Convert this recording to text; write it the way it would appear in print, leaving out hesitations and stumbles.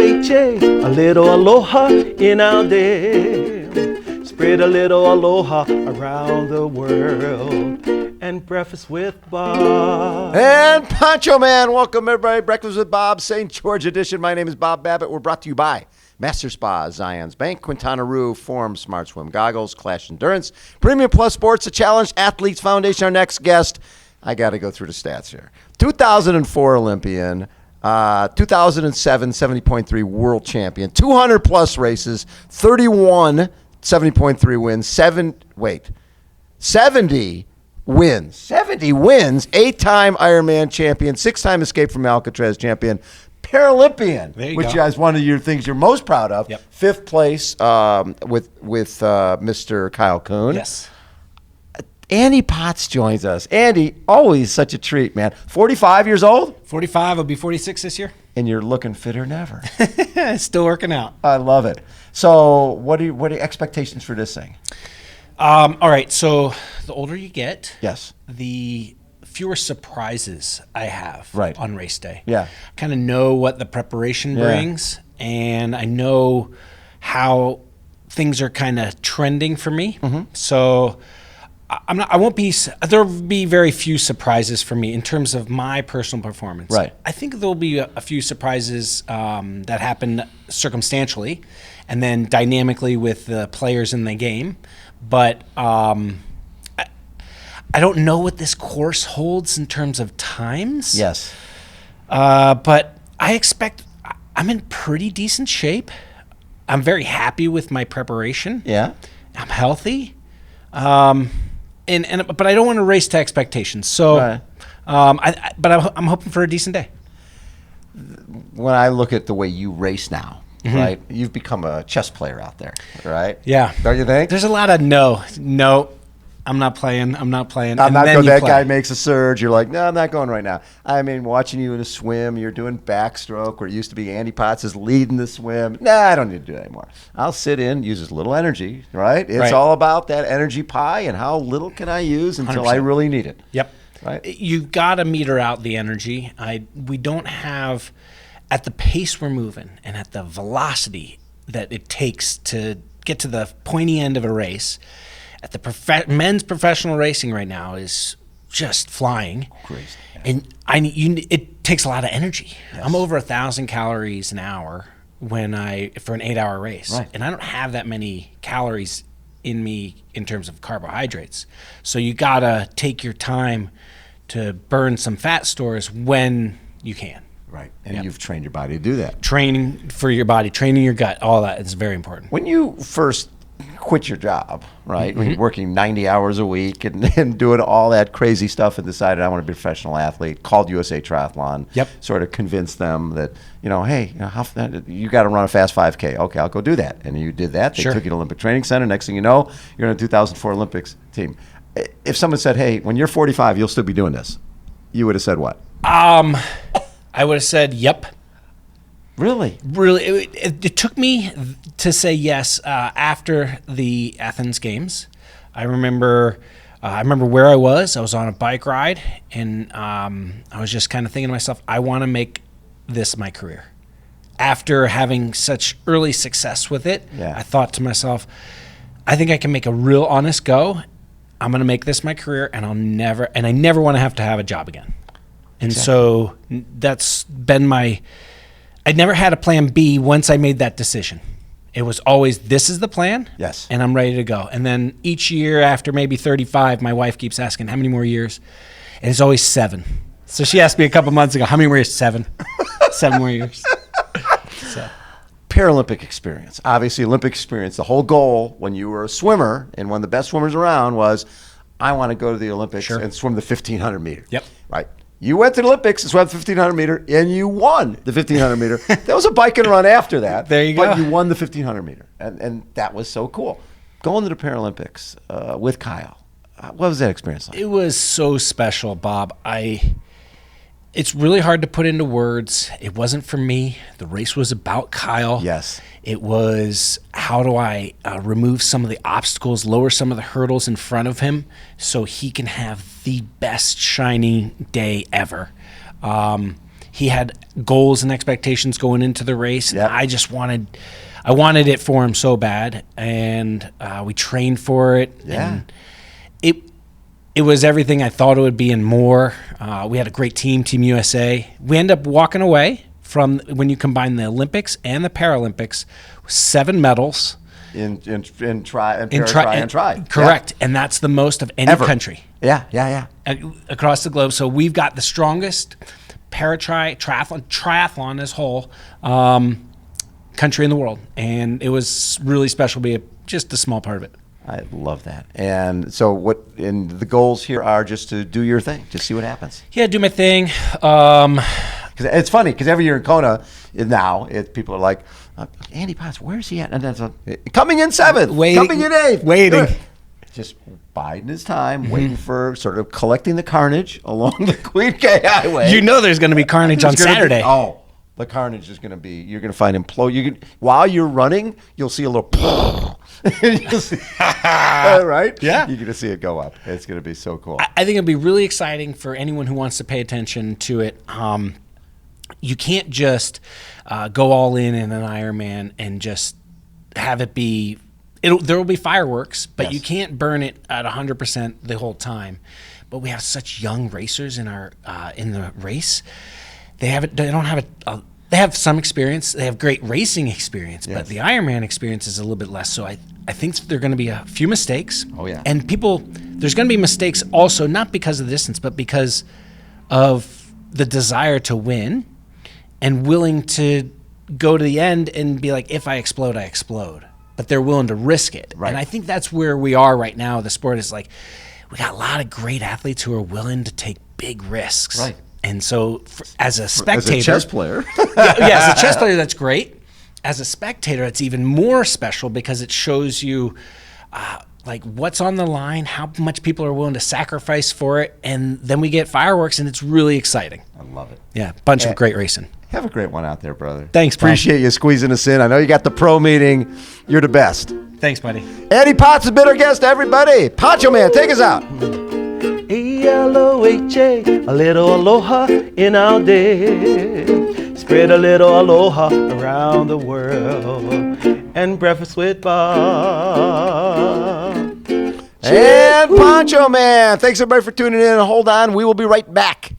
O-H-A, a little aloha in our day. Spread a little aloha around the world. And Breakfast with Bob. And Poncho Man, welcome everybody. Breakfast with Bob, St. George edition. My name is Bob Babbitt. We're brought to you by Master Spa, Zion's Bank, Quintana Roo, Forum, Smart Swim Goggles, Clash Endurance, Premium Plus Sports, The Challenge, Athletes Foundation. Our next guest, I got to go through the stats here. 2004 Olympian, 2007 70.3 World Champion, 200 plus races, 31 70.3 wins, 70 wins. 70 wins, 8-time Ironman champion, 6-time Escape from Alcatraz champion, Paralympian, which is one of your things you're most proud of. Yep. 5th place with Mr. Kyle Coon. Yes. Andy Potts joins us. Andy, always such a treat, man. 45 years old? 45, I'll be 46 this year. And you're looking fitter than ever. Still working out. I love it. So what are your expectations for this thing? All right, so the older you get, Yes. the fewer surprises I have on race day. Yeah. Kind of know what the preparation brings, and I know how things are kind of trending for me. Mm-hmm. So there'll be very few surprises for me in terms of my personal performance. Right. I think there'll be a few surprises that happen circumstantially and then dynamically with the players in the game. But I don't know what this course holds in terms of times. Yes. But I expect I'm in pretty decent shape. I'm very happy with my preparation. Yeah. I'm healthy. But I don't want to race to expectations. So, I'm hoping for a decent day. When I look at the way you race now, right, you've become a chess player out there, right? Yeah. Don't you think? There's a lot of no, I'm not playing. I'm not playing. I'm not going. That guy makes a surge. You're like, no, I'm not going right now. I mean, watching you in a swim, you're doing backstroke, where it used to be Andy Potts is leading the swim. Nah, I don't need to do that anymore. I'll sit in, use as little energy, right? It's all about that energy pie and how little can I use until 100%. I really need it. Yep. Right. You've got to meter out the energy. We don't have, at the pace we're moving and at the velocity that it takes to get to the pointy end of a race. At the men's professional racing right now is just flying. Crazy. Yeah. And it takes a lot of energy. Yes. I'm over 1,000 calories an hour for an 8-hour race. Right. And I don't have that many calories in me in terms of carbohydrates. So you gotta take your time to burn some fat stores when you can. Right. And you've trained your body to do that. Training for your body, training your gut, all that is very important. When you first quit your job, right? When you're working 90 hours a week and doing all that crazy stuff and decided I want to be a professional athlete, called USA Triathlon, sort of convinced them that, hey, you got to run a fast 5K. Okay, I'll go do that. And you did that. They took you to Olympic Training Center. Next thing you know, you're in a 2004 Olympics team. If someone said, hey, when you're 45, you'll still be doing this, you would have said what? I would have said, yep. Really? It took me to say yes after the Athens Games. I remember where I was. I was on a bike ride, and I was just kind of thinking to myself, I want to make this my career. After having such early success with it, I thought to myself, I think I can make a real honest go. I'm going to make this my career, and I never want to have a job again. And so that's been I never had a plan B once I made that decision. It was always, this is the plan, and I'm ready to go. And then each year after maybe 35, my wife keeps asking, how many more years? And it's always 7. So she asked me a couple months ago, how many more years? 7. 7 more years. So. Paralympic experience. Obviously, Olympic experience. The whole goal when you were a swimmer and one of the best swimmers around was, I want to go to the Olympics and swim the 1,500 meter. Yep. Right. You went to the Olympics and swam the 1,500 meter, and you won the 1,500 meter. There was a bike and run after that. There you go. But you won the 1,500 meter, and that was so cool. Going to the Paralympics with Kyle, what was that experience like? It was so special, Bob. It's really hard to put into words. It wasn't for me. The race was about Kyle. Yes. It was, how do I remove some of the obstacles, lower some of the hurdles in front of him so he can have the best shining day ever. he had goals and expectations going into the race. Yep. And I wanted it for him so bad, and we trained for it. Yeah. And it was everything I thought it would be and more. We had a great team, Team USA. We ended up walking away from, when you combine the Olympics and the Paralympics, 7 medals. In tri and tri. Correct. Yeah. And that's the most of any country. Yeah. Across the globe. So we've got the strongest triathlon as whole country in the world. And it was really special to be just a small part of it. I love that. And so the goals here are just to do your thing, just see what happens. Yeah, do my thing. Because it's funny, because every year in Kona now, people are like, Andy Potts, where's he at? And then coming in 7th, coming in 8th. Waiting. Just biding his time, waiting for sort of collecting the carnage along the Queen K Highway. You know there's going to be carnage on Saturday. The carnage is going to be, you're going to find while you're running, you'll see a little you'll see, right? Yeah. You're going to see it go up. It's going to be so cool. I think it'll be really exciting for anyone who wants to pay attention to it. You can't just go all in an Ironman and just have it be, there will be fireworks, but Yes. you can't burn it at 100% the whole time. But we have such young racers in the race. They have some experience. They have great racing experience, Yes. but the Ironman experience is a little bit less. So I think there are going to be a few mistakes. Oh, yeah. And there's going to be mistakes also, not because of the distance, but because of the desire to win and willing to go to the end and be like, if I explode, I explode. But they're willing to risk it. Right. And I think that's where we are right now. The sport is like, we got a lot of great athletes who are willing to take big risks. Right. And so as a spectator. As a chess player. As a chess player, that's great. As a spectator, it's even more special because it shows you like what's on the line, how much people are willing to sacrifice for it. And then we get fireworks, and it's really exciting. I love it. Yeah, bunch of great racing. Have a great one out there, brother. Thanks, Bob. Appreciate you squeezing us in. I know you got the pro meeting. You're the best. Thanks, buddy. Andy Potts has been our guest, everybody. Poncho Man, take us out. Aloha, a little aloha in our day. Spread a little aloha around the world. And breakfast with Bob. And Poncho Man. Thanks, everybody, for tuning in. Hold on. We will be right back.